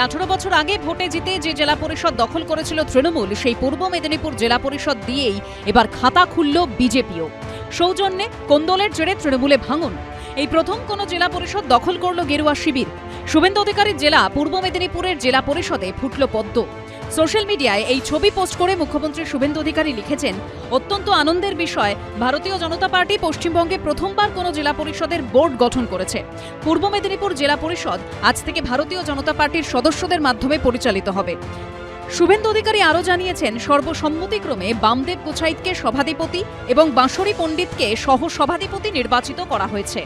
18 বছর আগে ভোটে জিতে যে জেলা পরিষদ দখল করেছিল তৃণমূল, সেই পূর্ব মেদিনীপুর জেলা পরিষদ দিয়েই এবার খাতা খুলল বিজেপিও। সৌজন্যে কোন্দলের জেরে তৃণমূলে ভাঙন। এই প্রথম কোন জেলা পরিষদ দখল করল গেরুয়া শিবির। শুভেন্দু অধিকারীর জেলা পূর্ব মেদিনীপুরের জেলা পরিষদে ফুটল পদ্ম। সোশ্যাল মিডিয়ায় এই ছবি পোস্ট করে মুখ্যমন্ত্রী শুভেন্দু অধিকারী লিখেছেন, অত্যন্ত আনন্দের বিষয়, ভারতীয় জনতা পার্টি পশ্চিমবঙ্গে প্রথমবার কোনো জেলা পরিষদের বোর্ড গঠন করেছে। পূর্ব মেদিনীপুর জেলা পরিষদ আজ থেকে ভারতীয় জনতা পার্টির সদস্যদের মাধ্যমে পরিচালিত হবে। শুভেন্দু অধিকারী আরও জানিয়েছেন, সর্বসম্মতিক্রমে বামদেব গোছাইতকে সভাধিপতি এবং বাঁশরী পণ্ডিতকে সহ সভাধিপতি নির্বাচিত করা হয়েছে।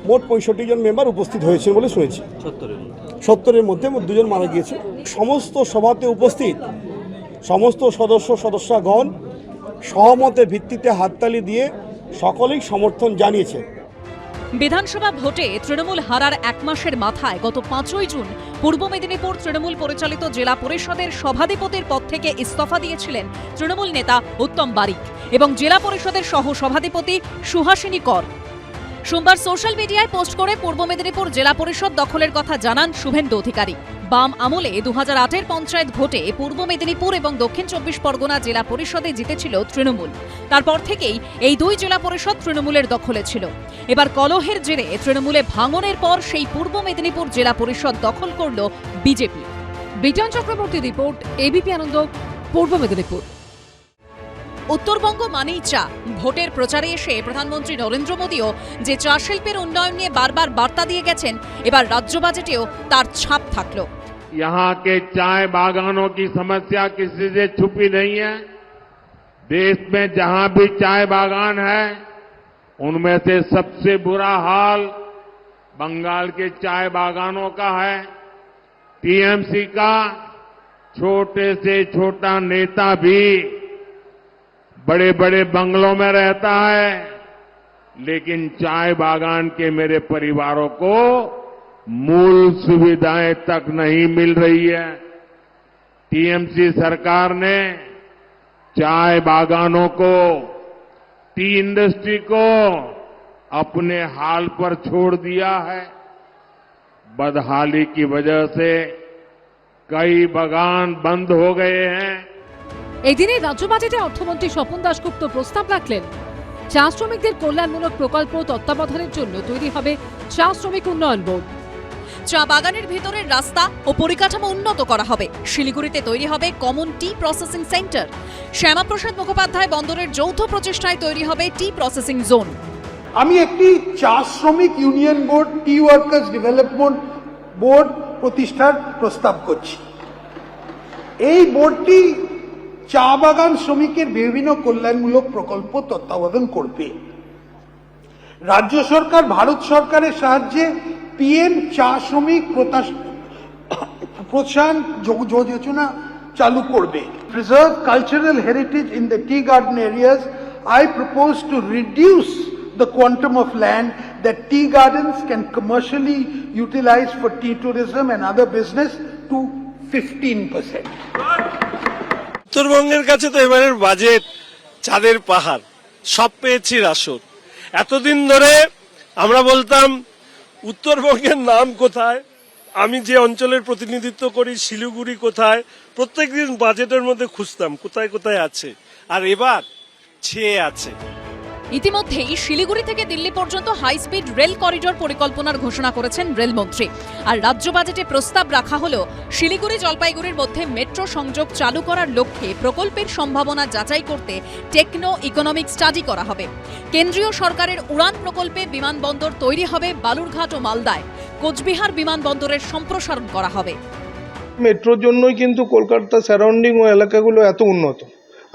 মোট 65 জন মেম্বার উপস্থিত হয়েছে বলে শুনেছি। 70-এর মধ্যে 2 জন মারা গিয়েছে। সমস্ত সভাতে উপস্থিত সমস্ত সদস্যগণ সহমতের ভিত্তিতে হাততালি দিয়ে সকলেই সমর্থন জানিয়েছে। বিধানসভা ভোটে তৃণমূল হারার 1 মাসের মাথায় গত 5ই জুন পূর্ব মেদিনীপুর তৃণমূল পরিচালিত জেলা পরিষদের সভাধিপতির পদ থেকে ইস্তফা দিয়েছিলেন তৃণমূল নেতা উত্তম বারিক এবং জেলা পরিষদের সহ সভাধিপতি সুহাসিনী কর। সোমবার সোশ্যাল মিডিয়ায় পোস্ট করে পূর্ব মেদিনীপুর জেলা পরিষদ দখলের কথা জানান শুভেন্দু অধিকারী। বাম আমলে 2008-এর পঞ্চায়েত ভোটে পূর্ব মেদিনীপুর এবং দক্ষিণ 24 পরগনা জেলা পরিষদে জিতেছিল তৃণমূল। তারপর থেকেই এই 2 জেলা পরিষদ তৃণমূলের দখলে ছিল। এবার কলহের জেরে তৃণমূলে ভাঙনের পর সেই পূর্ব মেদিনীপুর জেলা পরিষদ দখল করল বিজেপি। বিজন চক্রবর্তী রিপোর্ট, এবিপি আনন্দ, পূর্ব মেদিনীপুর। উত্তরবঙ্গ মানেই চা। ভোটের প্রচারে এসে প্রধানমন্ত্রী নরেন্দ্র মোদীও যে চা শিল্পের উন্নয়ন নিয়ে বারবার বার্তা দিয়ে গেছেন, এবার রাজ্য বাজেটেও তার ছাপ থাকল। यहाँ के चाय बागानों की समस्या किसी से छुपी नहीं है। देश में जहां भी चाय बागान है, उनमें से सबसे बुरा हाल बंगाल के चाय बागानों का है। टीएमसी का छोटे से छोटा नेता भी बड़े बड़े बंगलों में रहता है, लेकिन चाय बागान के मेरे परिवारों को मूल सुविधाएं तक नहीं मिल रही है। टीएमसी सरकार ने चाय बागानों को, टी इंडस्ट्री को अपने हाल पर छोड़ दिया है। बदहाली की वजह से कई बागान बंद हो गए हैं। এই দিনে রাজ্য বাজেটে অর্থমন্ত্রী স্বপন দাশগুপ্ত প্রস্তাব রাখলেন, চা শ্রমিকদের কল্যাণমূলক প্রকল্প তত্ত্বাবধানের জন্য তৈরি হবে চা শ্রমিক উন্নয়ন বোর্ড। চা বাগানের ভেতরের রাস্তা ও পরিকাঠামো উন্নত করা হবে। শিলিগুড়িতে তৈরি হবে কমন টি প্রসেসিং সেন্টার। শ্যামাপ্রসাদ মুখোপাধ্যায় বন্দরের যৌথ প্রচেষ্টায় তৈরি হবে টি প্রসেসিং জোন। আমি একটি চা শ্রমিক ইউনিয়ন বোর্ড, টি ওয়ার্কার্স ডেভেলপমেন্ট বোর্ড প্রতিষ্ঠার প্রস্তাব করছি। এই বোর্ডটি চা বাগান শ্রমিকের বিভিন্ন কল্যাণমূলক প্রকল্প তত্ত্বাবধান করবে। রাজ্য সরকার ভারত সরকারের সাহায্যে পিএম চা শ্রমিক প্রোৎসাহন যোজনা চালু করবে। Preserve cultural heritage in the tea garden areas. I propose to reduce the quantum of land that tea gardens can commercially utilize for tea tourism and other business to 15%. উত্তরবঙ্গের কাছে তো এবারের বাজেট চাঁদের পাহাড়, সব পেয়েছি রাসর। এতদিন ধরে আমরা বলতাম উত্তরবঙ্গের নাম কোথায়, আমি যে অঞ্চলের প্রতিনিধিত্ব করি শিলিগুড়ি কোথায়, প্রত্যেকদিন বাজেটের মধ্যে খুঁজতাম কোথায় কোথায় আছে, আর এবার ছেয়ে আছে। ইতিমধ্যেই শিলিগুড়ি থেকে দিল্লি পর্যন্ত হাই স্পিড রেল করিডোর পরিকল্পনার ঘোষণা করেছেন রেলমন্ত্রী। আর রাজ্য বাজেটে প্রস্তাব রাখা হলো শিলিগুড়ি জলপাইগুড়ির মধ্যে মেট্রো সংযোগ চালু করার লক্ষ্যে প্রকল্পের সম্ভাবনা যাচাই করতে টেকনো ইকোনমিক স্টাডি করা হবে। কেন্দ্রীয় সরকারের উড়ান প্রকল্পে বিমানবন্দর তৈরি হবে বালুরঘাট ও মালদায়। কোচবিহার বিমানবন্দরের সম্প্রসারণ করা হবে। মেট্রোর জন্যই কিন্তু কলকাতা সারাউন্ডিং ও এলাকাগুলো এত উন্নত।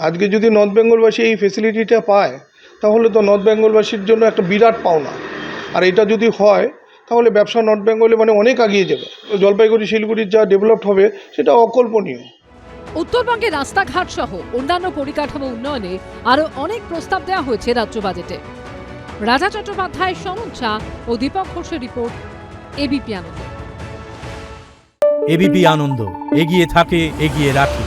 আজকে যদি নর্থ বেঙ্গলবাসী এই ফেসিলিটিটা পায়, তাহলে তো নর্থ বেঙ্গলবাসীর জন্য একটা বিরাট পাওনা। আর এটা যদি হয় তাহলে ব্যবসা নর্থ বেঙ্গলে মানে অনেক এগিয়ে যাবে। জলপাইগুড়ি শিলিগুড়ির যা ডেভেলপ হবে সেটা অকল্পনীয়। উত্তরবঙ্গে রাস্তাঘাট সহ অন্যান্য পরিকাঠামো উন্নয়নে আরও অনেক প্রস্তাব দেওয়া হয়েছে রাজ্য বাজেটে। রাজা চট্টোপাধ্যায়, সমন ঝা ও দীপক ঘোষের রিপোর্ট, এবিপি আনন্দ। এবিপি আনন্দ, এগিয়ে থাকে, এগিয়ে রাখে।